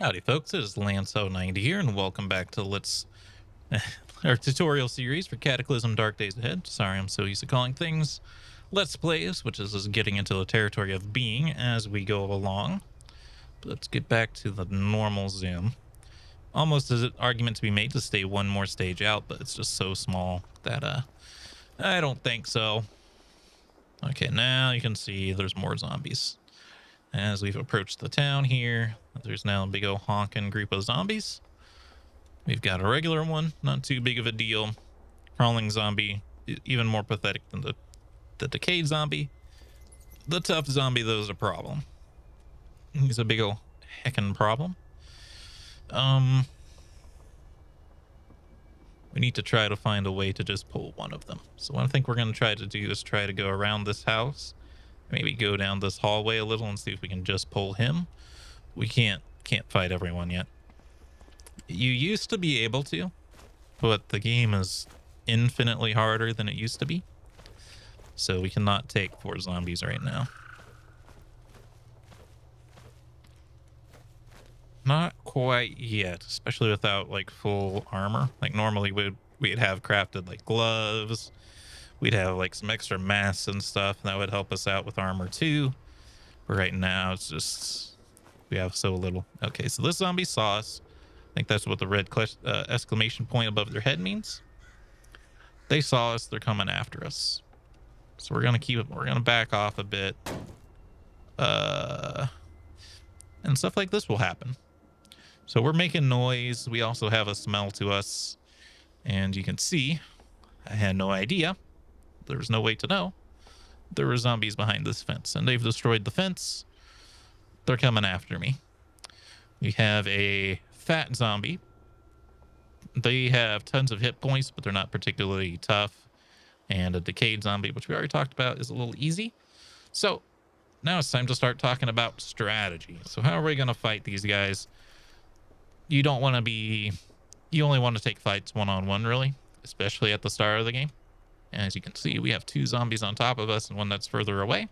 Howdy folks, it is Lanso90 here, and welcome back to our tutorial series for Cataclysm Dark Days Ahead. Sorry, I'm so used to calling things Let's Plays, which is getting into the territory of being as we go along. But let's get back to the normal zoom. Almost as an argument to be made to stay one more stage out, but it's just so small that I don't think so. Okay, now you can see there's more zombies. As we've approached the town here, there's now a big old honking group of zombies. We've got a regular one, not too big of a deal. Crawling zombie, even more pathetic than the decayed zombie. The tough zombie, though, is a problem. He's a big old heckin' problem. We need to try to find a way to just pull one of them. So what I think we're going to try to do is try to go around this house. Maybe go down this hallway a little and see if we can just pull him. We can't fight everyone yet. You used to be able to, but the game is infinitely harder than it used to be. So we cannot take 4 zombies right now. Not quite yet, especially without like full armor. Like normally we'd have crafted like gloves. We'd have like some extra masks and stuff, and that would help us out with armor too. But right now it's just we have so little. Okay, so this zombie saw us. I think that's what the red exclamation point above their head means. They saw us. They're coming after us. So we're gonna back off a bit. And stuff like this will happen. So we're making noise. We also have a smell to us. And you can see, I had no idea. There was no way to know. There were zombies behind this fence, and they've destroyed the fence. They're coming after me. We have a fat zombie. They have tons of hit points, but they're not particularly tough. And a decayed zombie, which we already talked about, is a little easy. So now it's time to start talking about strategy. So how are we going to fight these guys? You don't want to be... You only want to take fights one-on-one, really, especially at the start of the game. As you can see, we have 2 zombies on top of us and one that's further away.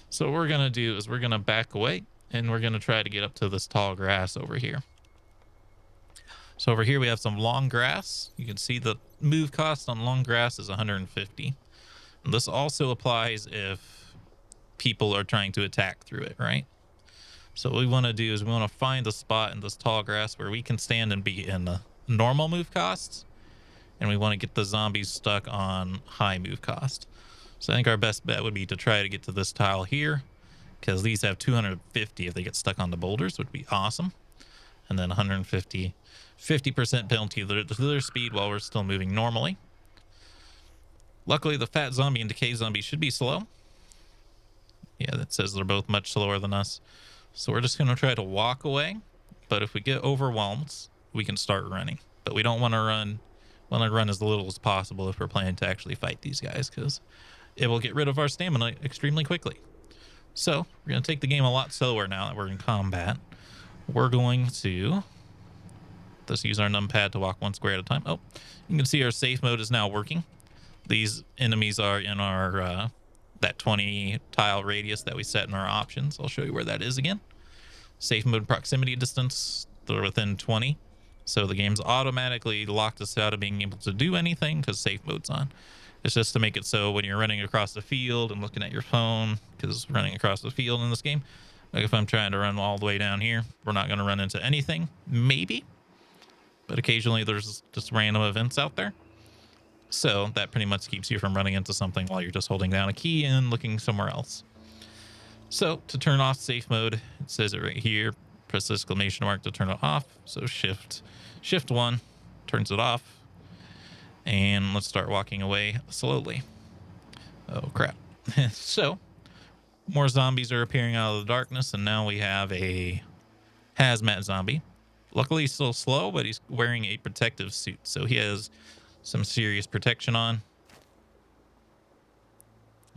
So what we're going to do is we're going to back away, and we're going to try to get up to this tall grass over here. So over here we have some long grass. You can see the move cost on long grass is 150. And this also applies if people are trying to attack through it, right? So what we want to do is we want to find a spot in this tall grass where we can stand and be in the normal move costs. And we want to get the zombies stuck on high move cost. So I think our best bet would be to try to get to this tile here, because these have 250 if they get stuck on the boulders, which would be awesome. And then 150, 50% penalty to their speed while we're still moving normally. Luckily, the fat zombie and decay zombie should be slow. Yeah, that says they're both much slower than us. So we're just going to try to walk away. But if we get overwhelmed, we can start running. But we don't want to run... want to run as little as possible if we're planning to actually fight these guys, because it will get rid of our stamina extremely quickly. So we're going to take the game a lot slower now that we're in combat. We're going to just use our numpad to walk 1 square at a time. Oh, you can see our safe mode is now working. These enemies are in our that 20 tile radius that we set in our options. I'll show you where that is again. Safe mode proximity distance, they're within 20. So the game's automatically locked us out of being able to do anything because safe mode's on. It's just to make it so when you're running across the field and looking at your phone, because running across the field in this game, like if I'm trying to run all the way down here, we're not going to run into anything, maybe. But occasionally there's just random events out there. So that pretty much keeps you from running into something while you're just holding down a key and looking somewhere else. So to turn off safe mode, it says it right here. Press the exclamation mark to turn it off. So shift 1 turns it off. And let's start walking away slowly. Oh crap. So more zombies are appearing out of the darkness, and now we have a hazmat zombie. Luckily he's still slow, but he's wearing a protective suit, so he has some serious protection on.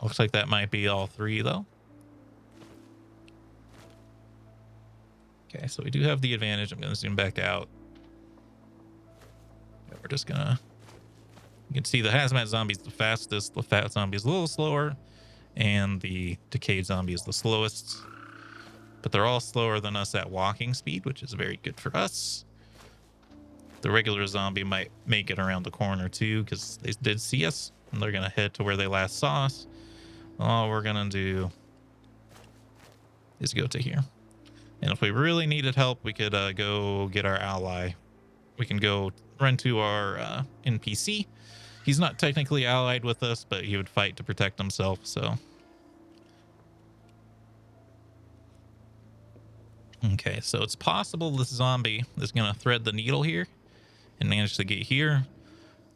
Looks like that might be all 3 though. Okay, so we do have the advantage. I'm going to zoom back out. Yeah, we're just going to... You can see the hazmat zombie is the fastest. The fat zombie is a little slower. And the decayed zombie is the slowest. but they're all slower than us at walking speed, which is very good for us. The regular zombie might make it around the corner too, because they did see us, and they're going to head to where they last saw us. All we're going to do is go to here. And if we really needed help, we could go get our ally. We can go run to our NPC. He's not technically allied with us, but he would fight to protect himself, so. Okay, so it's possible this zombie is going to thread the needle here and manage to get here.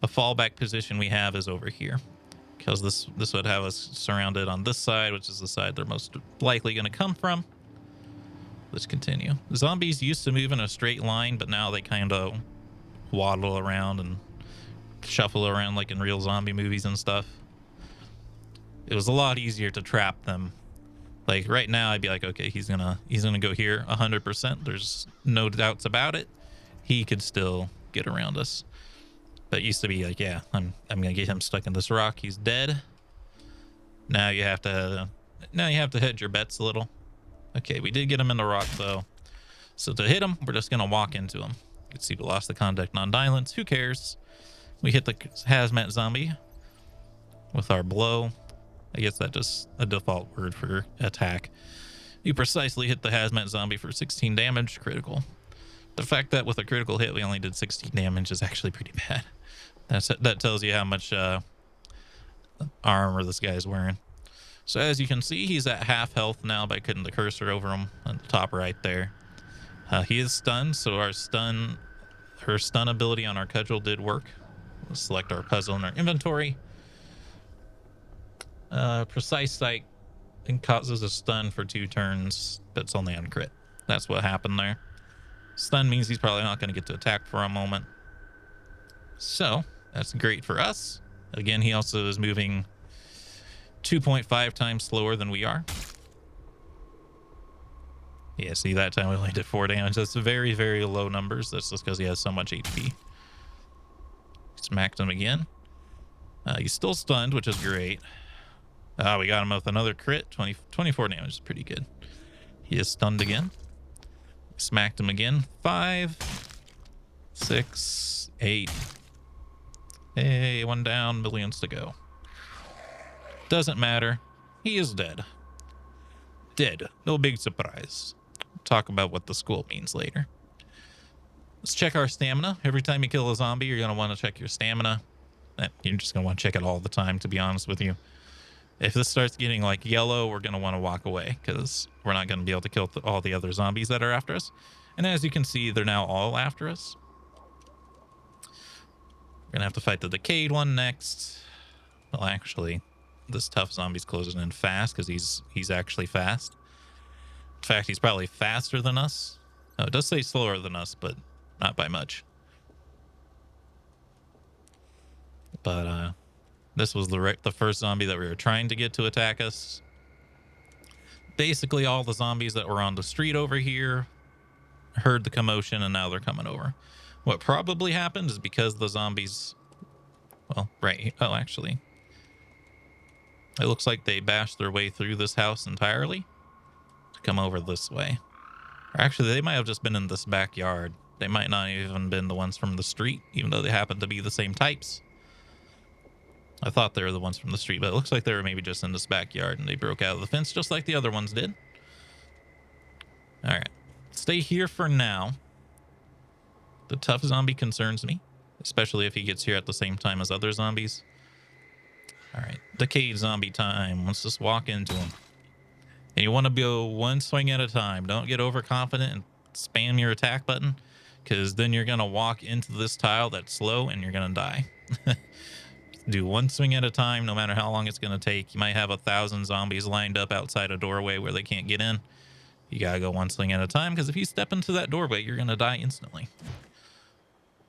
A fallback position we have is over here, because this would have us surrounded on this side, which is the side they're most likely going to come from. Let's continue. Zombies used to move in a straight line, but now they kind of waddle around and shuffle around like in real zombie movies and stuff. It was a lot easier to trap them. Like right now, I'd be like, okay, he's gonna go here 100%. There's no doubts about it. He could still get around us. But it used to be like, yeah, I'm gonna get him stuck in this rock. He's dead. Now you have to hedge your bets a little. Okay, we did get him in the rock though. So to hit him, we're just gonna walk into him. You can see we lost the contact non-violence. Who cares? We hit the hazmat zombie with our blow. I guess that's just a default word for attack. You precisely hit the hazmat zombie for 16 damage, critical. The fact that with a critical hit we only did 16 damage is actually pretty bad. That tells you how much armor this guy's wearing. So as you can see, he's at half health now by putting the cursor over him on the top right there. He is stunned, so her stun ability on our cudgel did work. We'll select our puzzle in our inventory. Precise sight causes a stun for 2 turns, but it's only on crit. That's what happened there. Stun means he's probably not going to get to attack for a moment. So that's great for us. Again, he also is moving 2.5 times slower than we are. Yeah, see, that time we only did 4 damage. That's very, very low numbers. That's just because he has so much HP. Smacked him again. He's still stunned, which is great. We got him with another crit. 24 damage is pretty good. He is stunned again. Smacked him again. 5, 6, 8. Hey, 1 down, millions to go. Doesn't matter. He is dead. Dead. No big surprise. Talk about what the school means later. Let's check our stamina. Every time you kill a zombie, you're going to want to check your stamina. You're just going to want to check it all the time, to be honest with you. If this starts getting like yellow, we're going to want to walk away, because we're not going to be able to kill all the other zombies that are after us. And as you can see, they're now all after us. We're going to have to fight the decayed one next. Well, actually, this tough zombie's closing in fast, because he's actually fast. In fact, he's probably faster than us. No, it does say slower than us, but not by much. But this was the first zombie that we were trying to get to attack us. Basically, all the zombies that were on the street over here heard the commotion, and now they're coming over. What probably happened is because the zombies... Well, right... Oh, actually... It looks like they bashed their way through this house entirely to come over this way. Or actually, they might have just been in this backyard. They might not even been the ones from the street, even though they happen to be the same types. I thought they were the ones from the street, but it looks like they were maybe just in this backyard and they broke out of the fence just like the other ones did. All right. Stay here for now. The tough zombie concerns me, especially if he gets here at the same time as other zombies. All right. Decayed zombie time. Let's just walk into him. And you want to go 1 swing at a time. Don't get overconfident and spam your attack button, because then you're going to walk into this tile that's slow and you're going to die. Do 1 swing at a time, no matter how long it's going to take. You might have 1,000 zombies lined up outside a doorway where they can't get in. You got to go 1 swing at a time, because if you step into that doorway, you're going to die instantly.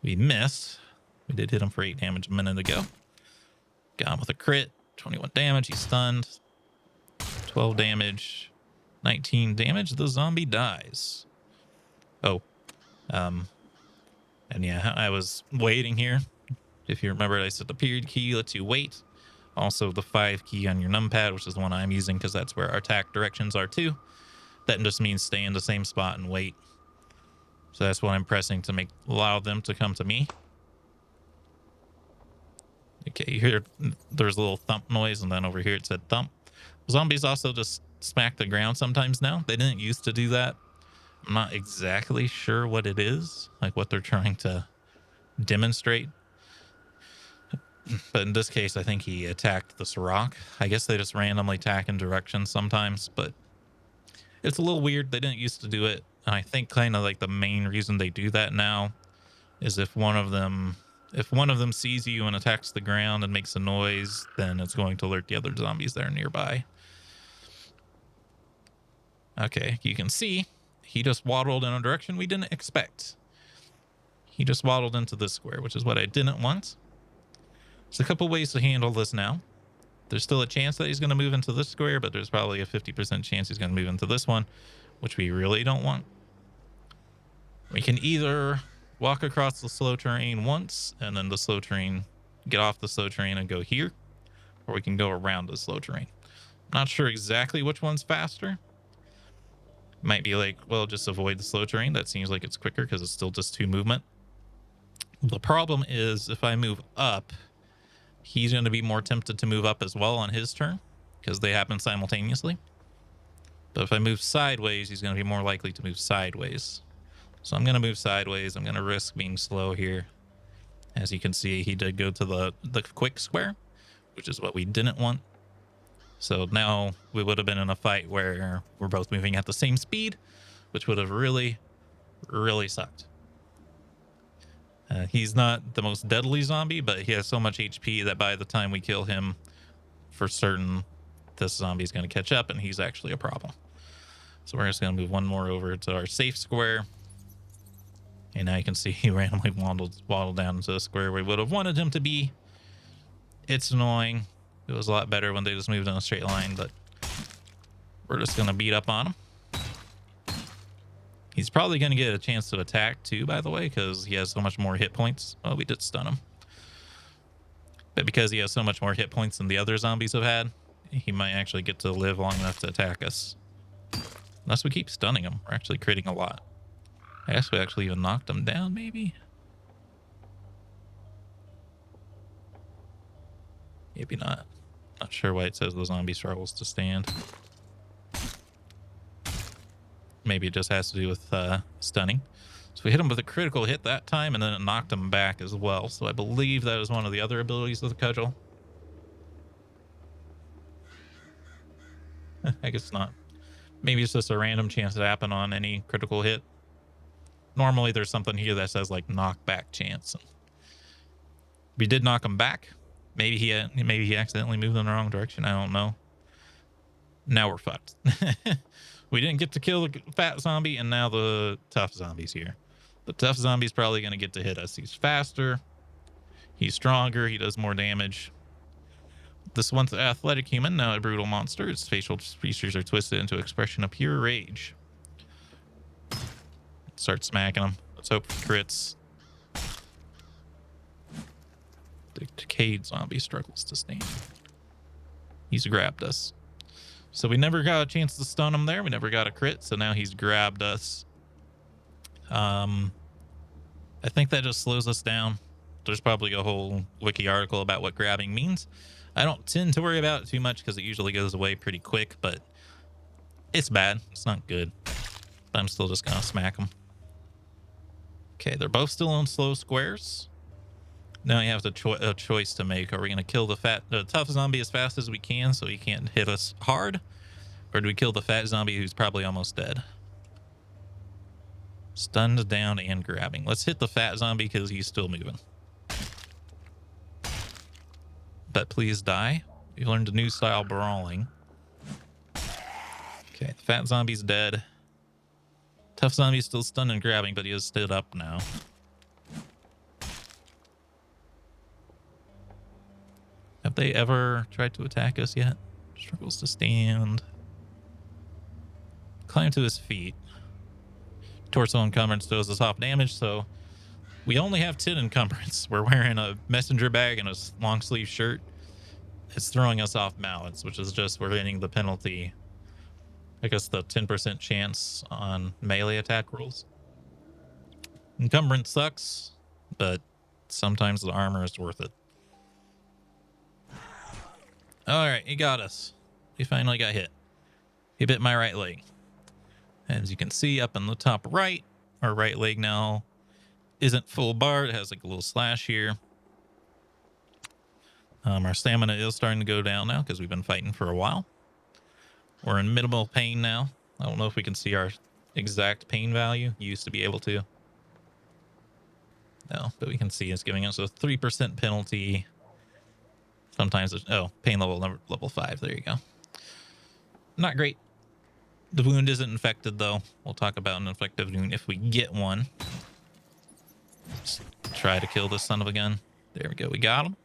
We missed. We did hit him for 8 damage a minute ago. Got him with a crit. 21 damage. He's stunned. 12 damage. 19 damage. The zombie dies. Oh. And yeah, I was waiting here. If you remember, I said the period key lets you wait. Also, the 5 key on your numpad, which is the one I'm using because that's where our attack directions are too. That just means stay in the same spot and wait. So that's what I'm pressing to allow them to come to me. Okay, you hear there's a little thump noise, and then over here it said thump. Zombies also just smack the ground sometimes now. They didn't used to do that. I'm not exactly sure what it is, like what they're trying to demonstrate. But in this case, I think he attacked this rock. I guess they just randomly attack in directions sometimes, but it's a little weird. They didn't used to do it. And I think kind of like the main reason they do that now is if one of them sees you and attacks the ground and makes a noise, then it's going to alert the other zombies that are nearby. Okay, you can see he just waddled in a direction we didn't expect. He just waddled into this square, which is what I didn't want. There's a couple ways to handle this now. There's still a chance that he's going to move into this square, but there's probably a 50% chance he's going to move into this one, which we really don't want. We can either walk across the slow terrain once, and then the slow terrain, get off the slow terrain and go here, or we can go around the slow terrain. I'm not sure exactly which one's faster. Might be like, well, just avoid the slow terrain. That seems like it's quicker because it's still just 2 movement. The problem is if I move up, he's going to be more tempted to move up as well on his turn because they happen simultaneously. But if I move sideways, he's going to be more likely to move sideways. So I'm going to move sideways. I'm going to risk being slow here. As you can see, he did go to the quick square, which is what we didn't want. So now we would have been in a fight where we're both moving at the same speed, which would have really, really sucked. He's not the most deadly zombie, but he has so much HP that by the time we kill him, for certain, this zombie's going to catch up, and he's actually a problem. So we're just going to move one more over to our safe square. And now you can see he randomly waddled down into the square we would have wanted him to be. It's annoying. It was a lot better when they just moved in a straight line, but we're just going to beat up on him. He's probably going to get a chance to attack too, by the way, because he has so much more hit points. Oh, we did stun him. But because he has so much more hit points than the other zombies have had, he might actually get to live long enough to attack us. Unless we keep stunning him. We're actually creating a lot. I guess we actually even knocked him down, maybe? Maybe not. Not sure why it says the zombie struggles to stand. Maybe it just has to do with stunning. So we hit him with a critical hit that time, and then it knocked him back as well. So I believe that was one of the other abilities of the cudgel. I guess not. Maybe it's just a random chance to happen on any critical hit. Normally there's something here that says like knockback chance. We did knock him back. Maybe he accidentally moved in the wrong direction. I don't know. Now we're fucked. We didn't get to kill the fat zombie, and now the tough zombie's here. The tough zombie's probably going to get to hit us. He's faster. He's stronger. He does more damage. This one's an athletic human, now a brutal monster. Its facial features are twisted into expression of pure rage. Start smacking him. Let's hope for crits. The decayed zombie struggles to stand. He's grabbed us. So we never got a chance to stun him there. We never got a crit, so now he's grabbed us. I think that just slows us down. There's probably a whole wiki article about what grabbing means. I don't tend to worry about it too much because it usually goes away pretty quick, but it's bad. It's not good. But I'm still just going to smack them. Okay, they're both still on slow squares. Now you have a choice to make. Are we going to kill the tough zombie as fast as we can so he can't hit us hard? Or do we kill the fat zombie who's probably almost dead? Stunned, down, and grabbing. Let's hit the fat zombie because he's still moving. But please die. We learned a new style brawling. Okay, the fat zombie's dead. Tough zombie's still stunned and grabbing, but he has stood up now. Have they ever tried to attack us yet? Struggles to stand. Climb to his feet. Torso encumbrance does us off damage, so we only have 10 encumbrance. We're wearing a messenger bag and a long sleeve shirt. It's throwing us off balance, which is just we're hitting the penalty I guess the 10% chance on melee attack rolls. Encumbrance sucks, but sometimes the armor is worth it. All right, he got us. He finally got hit. He bit my right leg. As you can see up in the top right, our right leg now isn't full barred. It has like a little slash here. Our stamina is starting to go down now because we've been fighting for a while. We're in minimal pain now. I don't know if we can see our exact pain value. You used to be able to. No, but we can see it's giving us a 3% penalty. Sometimes it's, oh, pain level 5. There you go. Not great. The wound isn't infected, though. We'll talk about an infected wound if we get one. Let's try to kill this son of a gun. There we go. We got him.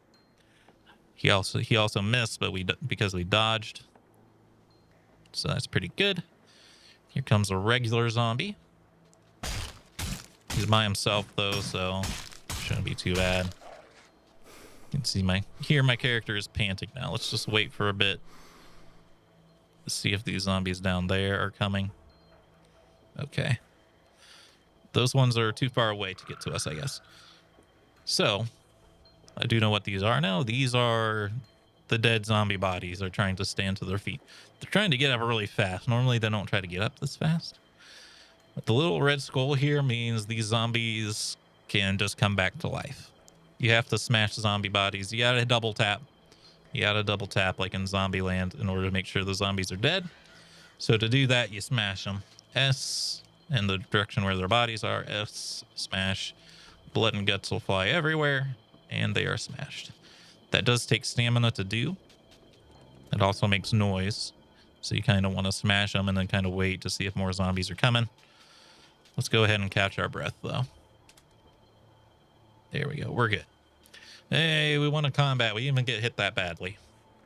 He also missed, but because we dodged. So that's pretty good. Here comes a regular zombie. He's by himself, though, so shouldn't be too bad. You can see my character is panting now. Let's just wait for a bit. Let's see if these zombies down there are coming. Okay. Those ones are too far away to get to us, I guess. So, I do know what these are now. These are the dead zombie bodies are trying to stand to their feet. They're trying to get up really fast. Normally, they don't try to get up this fast. But the little red skull here means these zombies can just come back to life. You have to smash zombie bodies. You gotta double tap. You gotta double tap like in Zombieland in order to make sure the zombies are dead. So to do that, you smash them. S in the direction where their bodies are. S, smash. Blood and guts will fly everywhere, and they are smashed. That does take stamina to do. It also makes noise. So you kind of want to smash them and then kind of wait to see if more zombies are coming. Let's go ahead and catch our breath, though. There we go. We're good. Hey, we won a combat. We didn't even get hit that badly.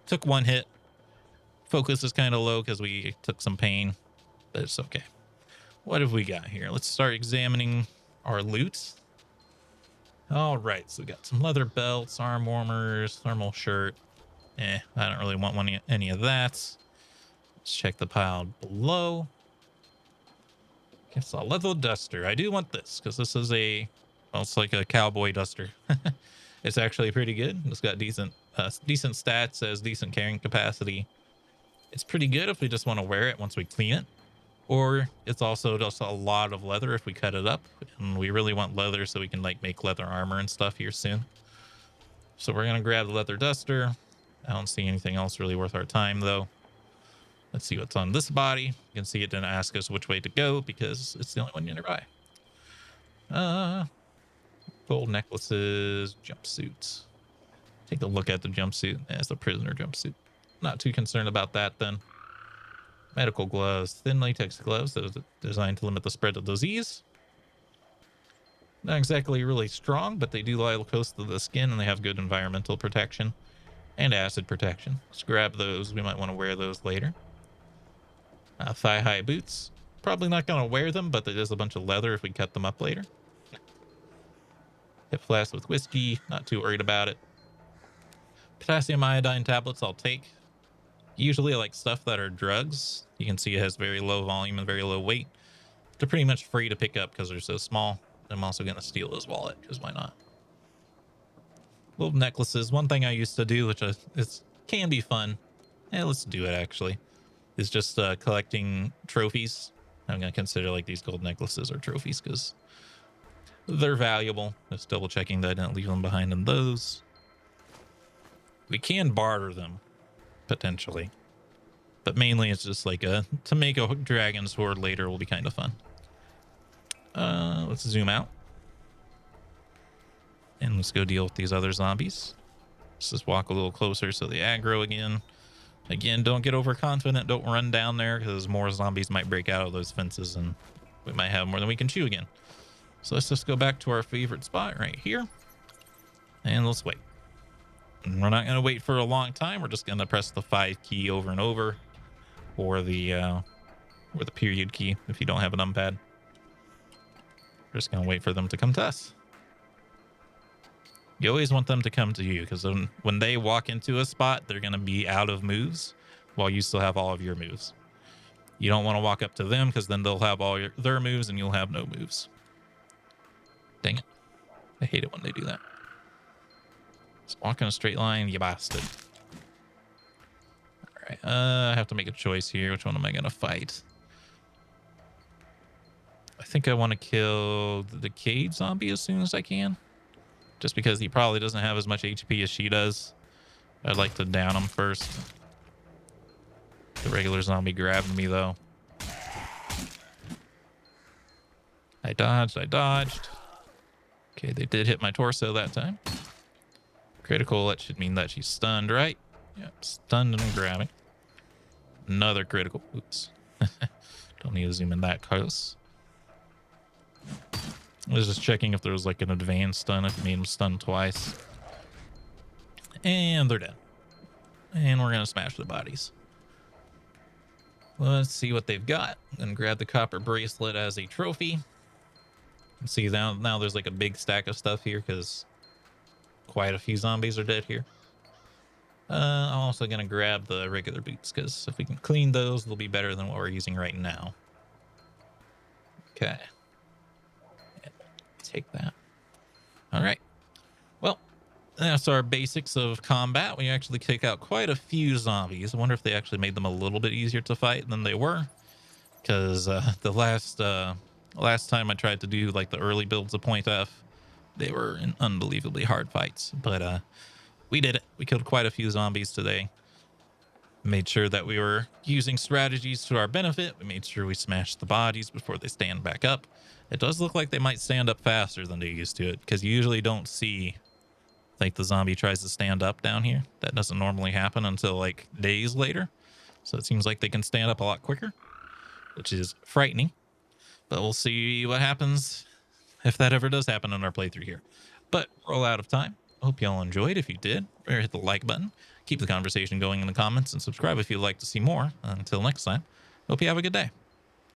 Took one hit. Focus is kind of low because we took some pain, but it's okay. What have we got here? Let's start examining our loot. All right, so we got some leather belts, arm warmers, thermal shirt. I don't really want any of that. Let's check the pile below. It's a leather duster. I do want this because this is well, it's like a cowboy duster. It's actually pretty good. It's got decent stats, has decent carrying capacity. It's pretty good if we just want to wear it once we clean it. Or it's also just a lot of leather if we cut it up. And we really want leather so we can like make leather armor and stuff here soon. So we're going to grab the leather duster. I don't see anything else really worth our time, though. Let's see what's on this body. You can see it didn't ask us which way to go because it's the only one nearby. Gold necklaces, jumpsuits. Take a look at the jumpsuit. It's a prisoner jumpsuit. Not too concerned about that then. Medical gloves, thin latex gloves that are designed to limit the spread of disease. Not exactly really strong, but they do lie close to the skin and they have good environmental protection and acid protection. Let's grab those. We might want to wear those later. Thigh-high boots. Probably not going to wear them, but there's a bunch of leather if we cut them up later. Hip flask with whiskey. Not too worried about it. Potassium iodine tablets I'll take. Usually I like stuff that are drugs. You can see it has very low volume and very low weight. They're pretty much free to pick up because they're so small. I'm also going to steal his wallet because why not? Little necklaces. One thing I used to do, which can be fun. Let's do it actually. Is just collecting trophies. I'm going to consider like these gold necklaces are trophies because they're valuable. Just double checking that I didn't leave them behind in those. We can barter them, potentially. But mainly it's just like to make a dragon sword later will be kind of fun. Let's zoom out. And let's go deal with these other zombies. Let's just walk a little closer so they aggro again. Again, don't get overconfident. Don't run down there because more zombies might break out of those fences and we might have more than we can chew again. So let's just go back to our favorite spot right here. And let's wait. And we're not going to wait for a long time. We're just going to press the 5 key over and over. Or the period key if you don't have a numpad. We're just going to wait for them to come to us. You always want them to come to you because when they walk into a spot, they're going to be out of moves while you still have all of your moves. You don't want to walk up to them because then they'll have all their moves and you'll have no moves. Dang it. I hate it when they do that. Just walk in a straight line, you bastard. All right. I have to make a choice here. Which one am I going to fight? I think I want to kill the Decayed zombie as soon as I can. Just because he probably doesn't have as much HP as she does. I'd like to down him first. The regular zombie grabbed me, though. I dodged. Okay, they did hit my torso that time. Critical, that should mean that she's stunned, right? Yep, stunned and grabbing. Another critical. Oops. Don't need to zoom in that close. I was just checking if there was like an advanced stun, if it made them stun twice. And they're dead. And we're going to smash the bodies. Let's see what they've got. I'm going to grab the copper bracelet as a trophy. And see, now there's like a big stack of stuff here because quite a few zombies are dead here. I'm also going to grab the regular boots because if we can clean those, they'll be better than what we're using right now. Okay. Take that. All right. Well, that's our basics of combat. We actually take out quite a few zombies. I wonder if they actually made them a little bit easier to fight than they were. Because the last time I tried to do like the early builds of Point F, they were in unbelievably hard fights. But we did it. We killed quite a few zombies today. Made sure that we were using strategies to our benefit. We made sure we smashed the bodies before they stand back up. It does look like they might stand up faster than they used to it, because you usually don't see like the zombie tries to stand up down here. That doesn't normally happen until like days later. So it seems like they can stand up a lot quicker, which is frightening. But we'll see what happens if that ever does happen in our playthrough here. But we're all out of time. Hope y'all enjoyed. If you did, hit the like button. Keep the conversation going in the comments and subscribe if you'd like to see more. Until next time, hope you have a good day.